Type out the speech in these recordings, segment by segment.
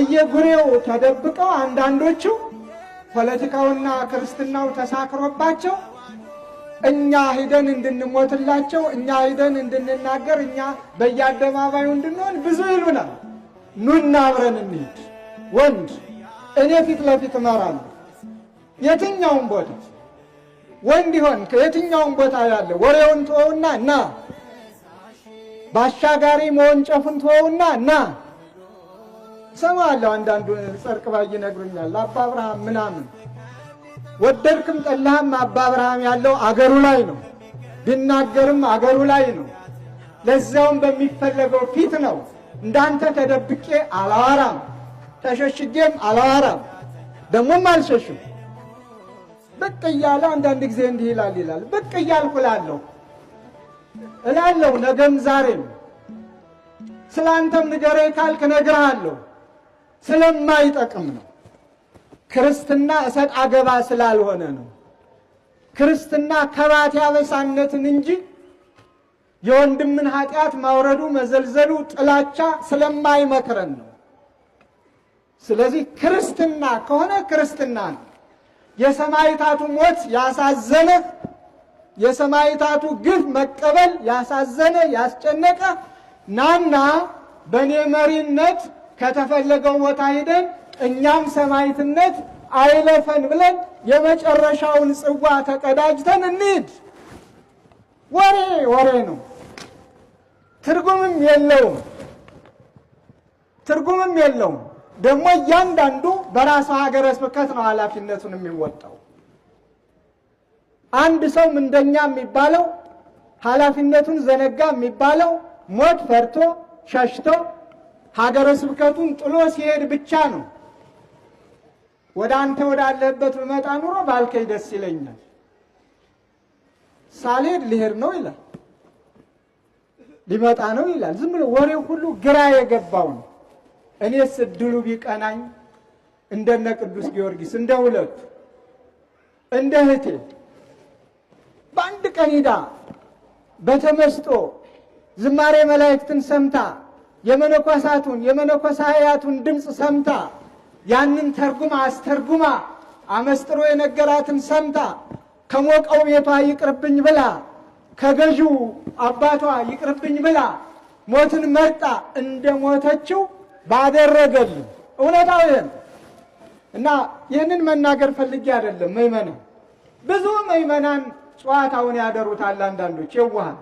በየጉሬው ተደብቀው አንዳንዶቹ ፖለቲካውና ክርስትናው ተሳክሮባቸው እኛ ሄደን እንድንሞትላቸው እኛ ሄደን እንድንናገር እኛ በየአደባባዩ እንድንሆን ብዙ ይሉናል። ኑና አብረን እንሂድ። ወንድ እኔ ፊት ለፊት እመራለሁ። የትኛውም ቦታ ወንድ ይሆን ከየትኛውም ቦታ ያለ ወሬውን ተወውና ና፣ ባሻጋሪ መወንጨፉን ተወውና ና። ሰማለሁ አንዳንዱ ጸርቅ ባይ ይነግሩኛል። አባ አብርሃም ምናምን ወደድክም ጠላህም አባ አብርሃም ያለው አገሩ ላይ ነው። ቢናገርም አገሩ ላይ ነው። ለዛውም በሚፈለገው ፊት ነው። እንዳንተ ተደብቄ አላወራም፣ ተሸሽጌም አላወራም፣ ደሞም አልሸሽም። ብቅ እያለ አንዳንድ ጊዜ እንዲህ ይላል ብቅ እያልኩ እላለሁ ነገም ዛሬም። ስላንተም ንገረኝ ካልክ እነግርሃለሁ። ስለማይጠቅም ነው። ክርስትና እሰጥ አገባ ስላልሆነ ነው። ክርስትና ከባት ያበሳነትን እንጂ የወንድምን ኃጢአት ማውረዱ መዘልዘሉ ጥላቻ ስለማይመክረን ነው። ስለዚህ ክርስትና ከሆነ ክርስትና ነው። የሰማዕታቱ ሞት ያሳዘነ፣ የሰማዕታቱ ግፍ መቀበል ያሳዘነ ያስጨነቀ ናና በእኔ መሪነት ከተፈለገው ቦታ ሄደን እኛም ሰማዕትነት አይለፈን ብለን የመጨረሻውን ጽዋ ተቀዳጅተን እንሂድ። ወሬ ነው፣ ትርጉምም የለውም። ደግሞ እያንዳንዱ በራሱ ሀገረ ስብከት ነው ኃላፊነቱን የሚወጣው። አንድ ሰው እንደኛ የሚባለው ኃላፊነቱን ዘነጋ የሚባለው ሞት ፈርቶ ሸሽቶ ሀገረ ስብከቱን ጥሎ ሲሄድ ብቻ ነው። ወደ አንተ ወዳለህበት ብመጣ ኑሮ ባልከኝ ደስ ይለኛል፣ ሳልሄድ ልሄድ ነው ይላል፣ ሊመጣ ነው ይላል። ዝም ብሎ ወሬው ሁሉ ግራ የገባው ነው። እኔስ እድሉ ቢቀናኝ እንደነ ቅዱስ ጊዮርጊስ እንደ ሁለቱ እንደ እህቴ በአንድ ቀን ሂዳ በተመስጦ ዝማሬ መላእክትን ሰምታ የመነኮሳቱን የመነኮሳያቱን ድምፅ ሰምታ ያንን ተርጉማ አስተርጉማ አመስጥሮ የነገራትን ሰምታ ከሞቀው ቤቷ ይቅርብኝ ብላ ከገዢው አባቷ ይቅርብኝ ብላ ሞትን መርጣ እንደ ሞተችው ባደረገልን እውነታው ይሄን እና ይህንን መናገር ፈልጌ አይደለም። ምእመናን ብዙ ምእመናን ጨዋታውን ያደሩታል። አንዳንዶች የዋሃን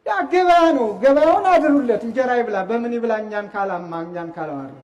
ያ ገበያ ነው፣ ገበያውን አድሩለት፣ እንጀራ ይብላ፣ በምን ይብላ እኛን ካላማ እኛን ካላዋረ